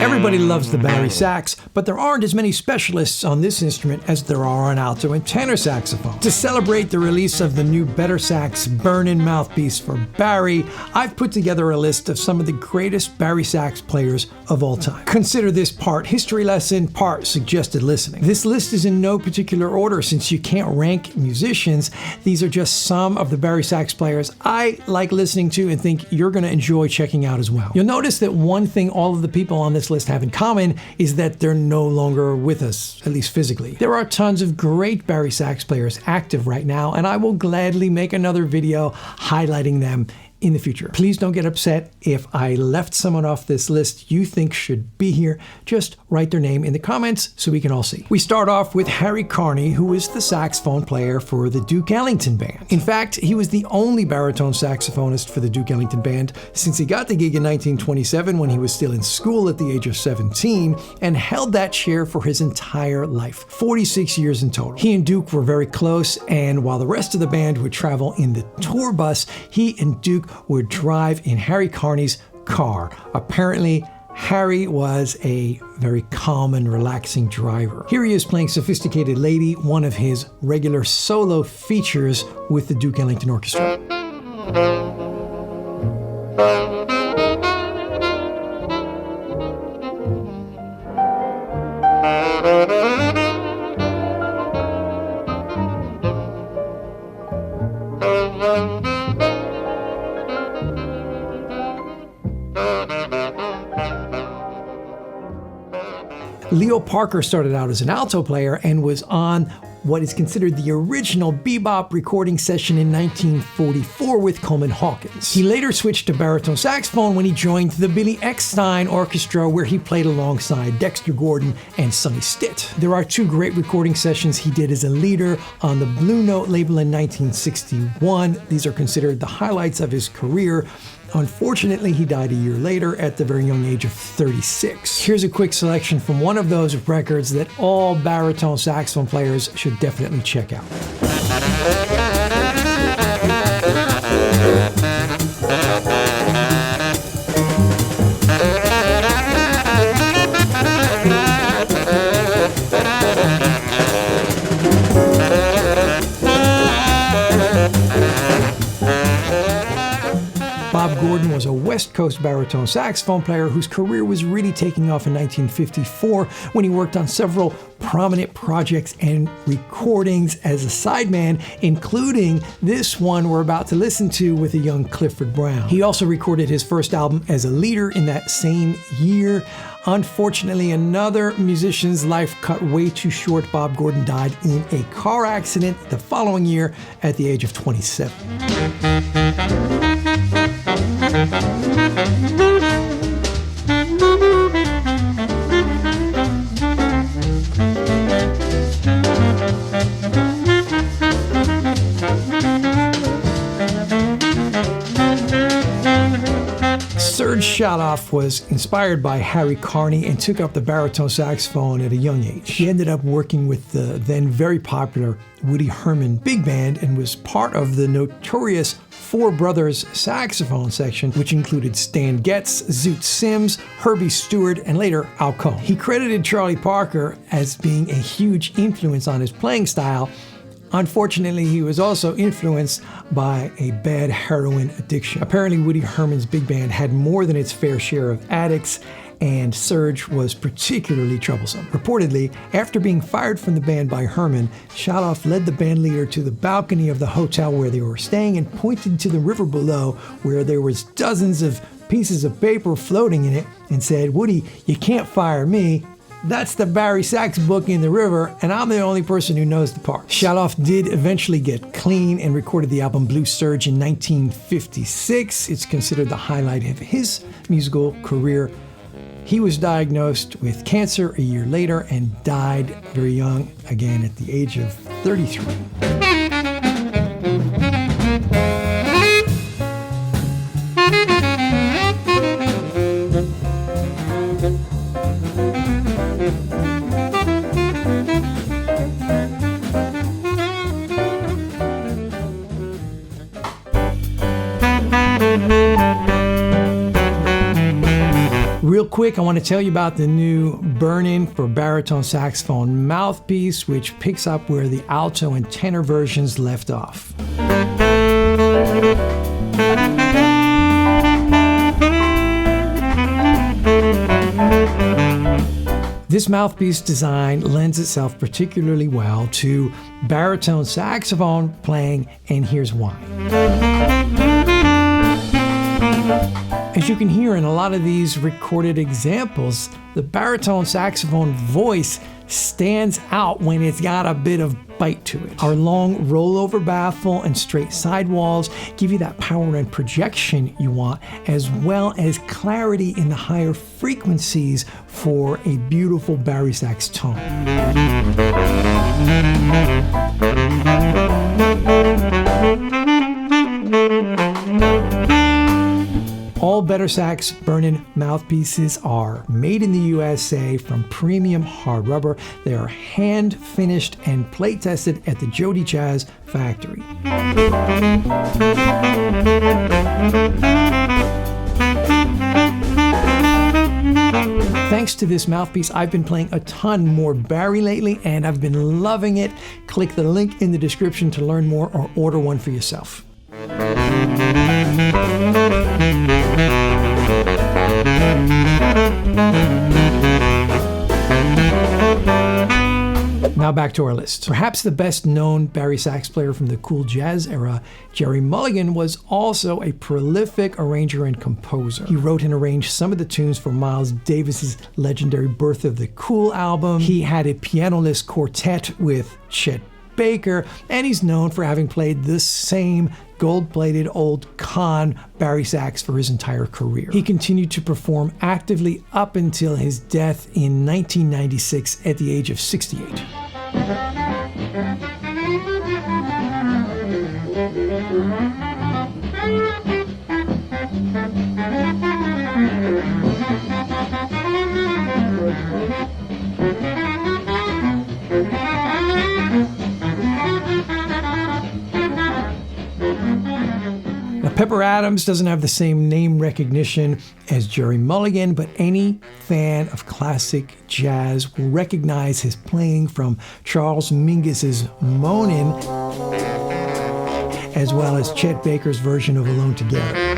Everybody loves the bari sax, but there aren't as many specialists on this instrument as there are on alto and tenor saxophone. To celebrate the release of the new BetterSax Burnin mouthpiece for bari, I've put together a list of some of the greatest bari sax players of all time. Consider this part history lesson, part suggested listening. This list is in no particular order since you can't rank musicians. These are just some of the bari sax players I like listening to and think you're going to enjoy checking out as well. You'll notice that one thing all of the people on this list have in common is that they're no longer with us, at least physically. There are tons of great bari sax players active right now, and I will gladly make another video highlighting them in the future. Please don't get upset if I left someone off this list you think should be here. Just write their name in the comments so we can all see. We start off with Harry Carney, who is the saxophone player for the Duke Ellington Band. In fact, he was the only baritone saxophonist for the Duke Ellington Band since he got the gig in 1927 when he was still in school at the age of 17 and held that chair for his entire life, 46 years in total. He and Duke were very close, and while the rest of the band would travel in the tour bus, he and Duke would drive in Harry Carney's car. Apparently, Harry was a very calm and relaxing driver. Here he is playing Sophisticated Lady, one of his regular solo features with the Duke Ellington Orchestra. Leo Parker started out as an alto player and was on what is considered the original bebop recording session in 1944 with Coleman Hawkins. He later switched to baritone saxophone when he joined the Billy Eckstine Orchestra, where he played alongside Dexter Gordon and Sonny Stitt. There are two great recording sessions he did as a leader on the Blue Note label in 1961. These are considered the highlights of his career. Unfortunately, he died a year later at the very young age of 36. Here's a quick selection from one of those records that all baritone saxophone players should definitely check out. Bob Gordon was a West Coast baritone saxophone player whose career was really taking off in 1954 when he worked on several prominent projects and recordings as a sideman, including this one we're about to listen to with a young Clifford Brown. He also recorded his first album as a leader in that same year. Unfortunately, another musician's life cut way too short. Bob Gordon died in a car accident the following year at the age of 27. Serge Chaloff was inspired by Harry Carney and took up the baritone saxophone at a young age. He ended up working with the then very popular Woody Herman Big Band and was part of the notorious Four Brothers saxophone section, which included Stan Getz, Zoot Sims, Herbie Stewart, and later Al Cohn. He credited Charlie Parker as being a huge influence on his playing style. Unfortunately, he was also influenced by a bad heroin addiction. Apparently, Woody Herman's big band had more than its fair share of addicts, and Serge was particularly troublesome. Reportedly, after being fired from the band by Herman, Chaloff led the band leader to the balcony of the hotel where they were staying and pointed to the river below where there was dozens of pieces of paper floating in it and said, "Woody, you can't fire me. That's the bari sax book in the river, and I'm the only person who knows the parts." Chaloff did eventually get clean and recorded the album Blue Surge in 1956. It's considered the highlight of his musical career. He was diagnosed with cancer a year later and died very young, again at the age of 33. Real quick, I want to tell you about the new Burnin for baritone saxophone mouthpiece, which picks up where the alto and tenor versions left off. This mouthpiece design lends itself particularly well to baritone saxophone playing, and here's why. As you can hear in a lot of these recorded examples, the baritone saxophone voice stands out when it's got a bit of bite to it. Our long rollover baffle and straight sidewalls give you that power and projection you want, as well as clarity in the higher frequencies for a beautiful BariSax tone. All BetterSax Burnin mouthpieces are made in the USA from premium hard rubber. They are hand finished and plate tested at the Jody Jazz factory. Thanks to this mouthpiece, I've been playing a ton more Bari lately, and I've been loving it. Click the link in the description to learn more or order one for yourself. Now back to our list. Perhaps the best known BariSax player from the cool jazz era, Gerry Mulligan, was also a prolific arranger and composer. He wrote and arranged some of the tunes for Miles Davis's legendary Birth of the Cool album. He had a pianoless quartet with Chet Baker, and he's known for having played the same gold-plated old Con BariSax for his entire career. He continued to perform actively up until his death in 1996 at the age of 68. Pepper Adams doesn't have the same name recognition as Gerry Mulligan, but any fan of classic jazz will recognize his playing from Charles Mingus's Moanin', as well as Chet Baker's version of Alone Together.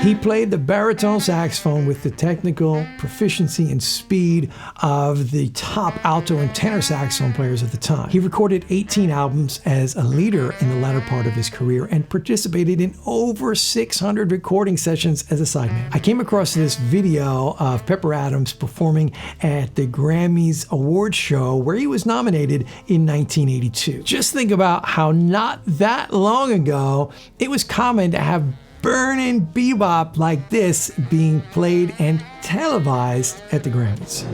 He played the baritone saxophone with the technical proficiency and speed of the top alto and tenor saxophone players of the time. He recorded 18 albums as a leader in the latter part of his career and participated in over 600 recording sessions as a sideman. I came across this video of Pepper Adams performing at the Grammys award show where he was nominated in 1982. Just think about how not that long ago it was common to have burnin' bebop like this being played and televised at the Grammys.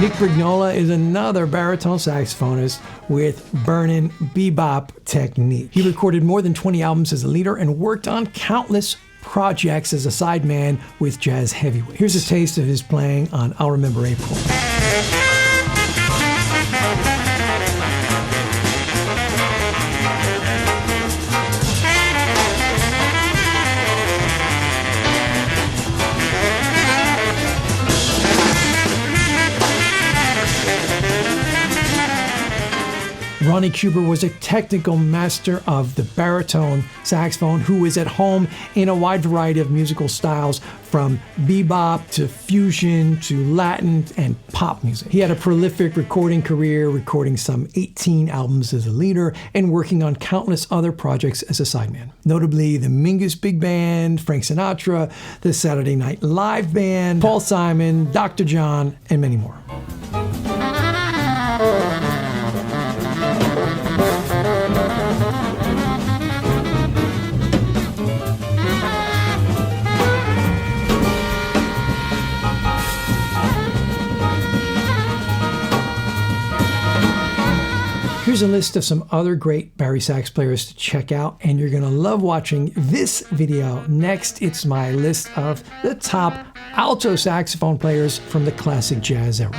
Nick Brignola is another baritone saxophonist with burnin' bebop technique. He recorded more than 20 albums as a leader and worked on countless projects as a sideman with jazz heavyweights. Here's a taste of his playing on I'll Remember April. Ronnie Cuber was a technical master of the baritone saxophone who is at home in a wide variety of musical styles, from bebop to fusion to Latin and pop music. He had a prolific recording career, recording some 18 albums as a leader and working on countless other projects as a sideman. Notably the Mingus Big Band, Frank Sinatra, the Saturday Night Live Band, Paul Simon, Dr. John, and many more. Here's a list of some other great bari sax players to check out, and you're going to love watching this video. Next, it's my list of the top alto saxophone players from the classic jazz era.